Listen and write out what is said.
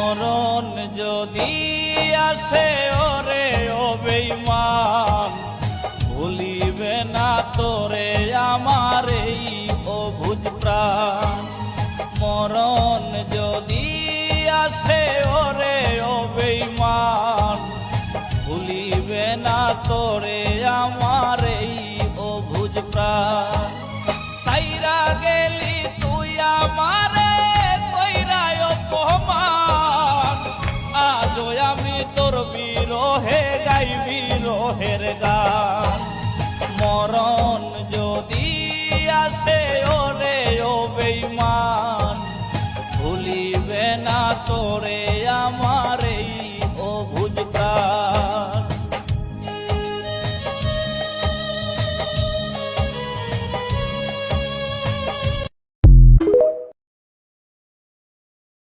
মরণ যদি আসে ওরে ও বেঈমান, ভুলিবে না তোরে আমার এই অবুঝ প্রাণ। মরণ যদি আসে ওরে ও বেঈমান, ভুলিবে না তোরে আমার এই অবুঝ প্রাণ। সাইরা গেলি তুই আমারে কইরায় অপমান, আজও আমি তোর বিরহে গাই বিরহের গান। মরণ যদি আসে ওরে ও বেঈমান, ভুলিবে না তোরে